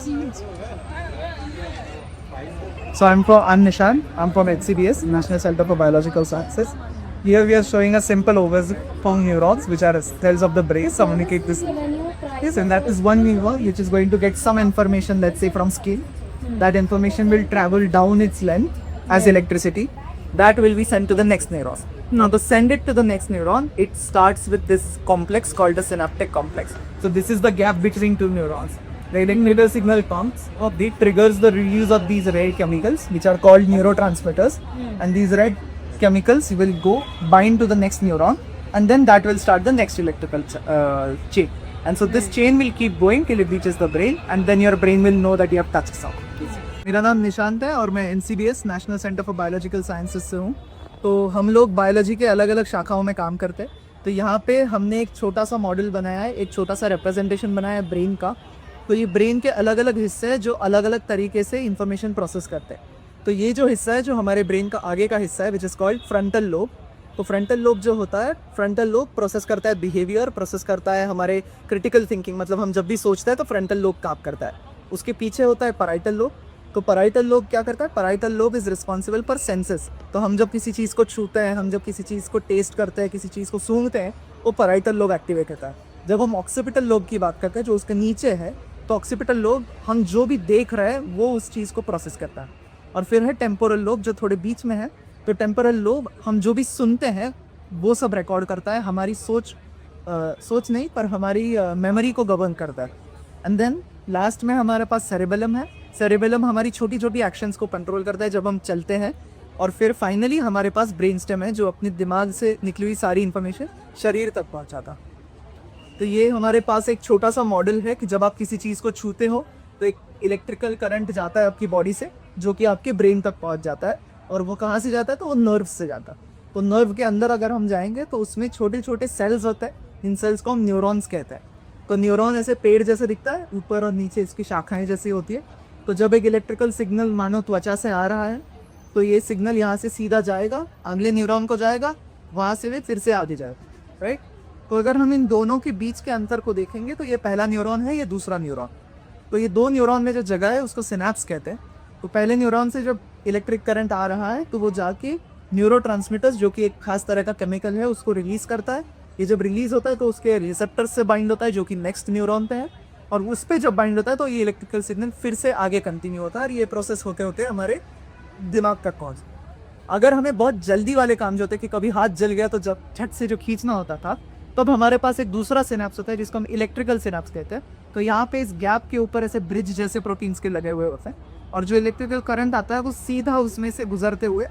So I'm Nishan. I'm from HCBS, National Center for Biological Sciences. Here we are showing a simple overview of neurons, which are cells of the brain, communicate this. Yes, and that is one neuron which is going to get some information, let's say from skin. That information will travel down its length as electricity. That will be sent to the next neuron. Now to send it to the next neuron, it starts with this complex called the synaptic complex. So this is the gap between two neurons. The electrical signal comes, it triggers the release of these red chemicals, which are called neurotransmitters, and these red chemicals will go bind to the next neuron, and then that will start the next electrical chain. And so this chain will keep going till it reaches the brain, and then your brain will know that you have touched something. मेरा नाम निशांत है और मैं NCBS national centre for biological sciences से हूँ। तो हम लोग बायोलॉजी के अलग अलग शाखाओं में काम करते हैं। तो यहाँ पे हमने एक छोटा सा मॉडल बनाया है, एक छोटा सा रिप्रेजेंटेशन बनाया है ब्रेन का। तो ये ब्रेन के अलग अलग हिस्से हैं जो अलग अलग तरीके से इंफॉर्मेशन प्रोसेस करते हैं। तो ये जो हिस्सा है जो हमारे ब्रेन का आगे का हिस्सा है, which is called frontal lobe. तो फ्रंटल लोब जो होता है, फ्रंटल लोब प्रोसेस करता है बिहेवियर, प्रोसेस करता है हमारे क्रिटिकल थिंकिंग, मतलब हम जब भी सोचते हैं तो फ्रंटल लोब काम करता है। उसके पीछे होता है पैराइटल लोब। तो पैराइटल लोब क्या करता है? Parietal lobe is responsible for senses. तो हम जब किसी चीज़ को छूते हैं, हम जब किसी चीज़ को टेस्ट करते हैं, किसी चीज़ को सूंघते हैं, वो पैराइटल लोब एक्टिवेट होता है। जब हम ऑक्सीपिटल लोब की बात करते हैं जो उसके नीचे है, तो ऑक्सीपिटल लोब हम जो भी देख रहे हैं वो उस चीज़ को प्रोसेस करता है। और फिर है टेम्पोरल लोब जो थोड़े बीच में है। तो टेम्पोरल लोब हम जो भी सुनते हैं वो सब रिकॉर्ड करता है, हमारी सोच नहीं पर हमारी मेमोरी को गवर्न करता है। एंड देन लास्ट में हमारे पास सेरेबेलम है। सेरेबेलम हमारी छोटी छोटी एक्शंस को कंट्रोल करता है जब हम चलते हैं। और फिर फाइनली हमारे पास ब्रेन स्टेम है जो अपने दिमाग से निकली हुई सारी इन्फॉर्मेशन शरीर तक पहुंचाता। तो ये हमारे पास एक छोटा सा मॉडल है कि जब आप किसी चीज़ को छूते हो तो एक इलेक्ट्रिकल करंट जाता है आपकी बॉडी से जो कि आपके ब्रेन तक पहुंच जाता है। और वो कहाँ से जाता है? तो वो नर्व से जाता है। तो नर्व के अंदर अगर हम जाएंगे तो उसमें छोटे छोटे सेल्स होते हैं। इन सेल्स को हम न्यूरॉन्स कहते हैं। तो न्यूरॉन ऐसे पेड़ जैसे दिखता है, ऊपर और नीचे इसकी शाखाएं जैसी होती है। तो जब एक इलेक्ट्रिकल सिग्नल मानो त्वचा से आ रहा है तो ये सिग्नल यहाँ से सीधा जाएगा, अगले न्यूरॉन को जाएगा, वहाँ से फिर से आगे जाएगा, राइट। तो अगर हम इन दोनों के बीच के अंतर को देखेंगे तो ये पहला न्यूरॉन है, ये दूसरा न्यूरॉन। तो ये दो न्यूरॉन में जो जगह है उसको सिनेप्स कहते हैं। तो पहले न्यूरॉन से जब इलेक्ट्रिक करंट आ रहा है तो वो जाके न्यूरोट्रांसमीटर्स जो कि एक खास तरह का केमिकल है उसको रिलीज़ करता है। ये जब रिलीज़ होता है तो उसके रिसेप्टर्स से बाइंड होता है जो कि नेक्स्ट न्यूरॉन पे है, और उस पर जब बाइंड होता है तो ये इलेक्ट्रिकल सिग्नल फिर से आगे कंटिन्यू होता है और ये प्रोसेस होते होते हमारे दिमाग तक पहुँच। अगर हमें बहुत जल्दी वाले काम जो होते हैं कि कभी हाथ जल गया तो जब झट से जो खींचना होता था, तब हमारे पास एक दूसरा सिनेप्स होता है जिसको हम इलेक्ट्रिकल सिनेप्स कहते हैं। तो यहाँ पे इस गैप के ऊपर ऐसे ब्रिज जैसे प्रोटीन्स के लगे हुए होते हैं, और जो इलेक्ट्रिकल करंट आता है वो सीधा उसमें से गुजरते हुए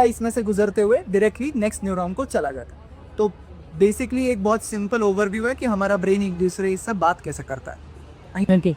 इसमें से गुजरते हुए डायरेक्टली नेक्स्ट न्यूरॉन को चला जाता है। तो बेसिकली एक बहुत सिंपल ओवरव्यू है कि हमारा ब्रेन एक दूसरे से बात कैसे करता है। ओके।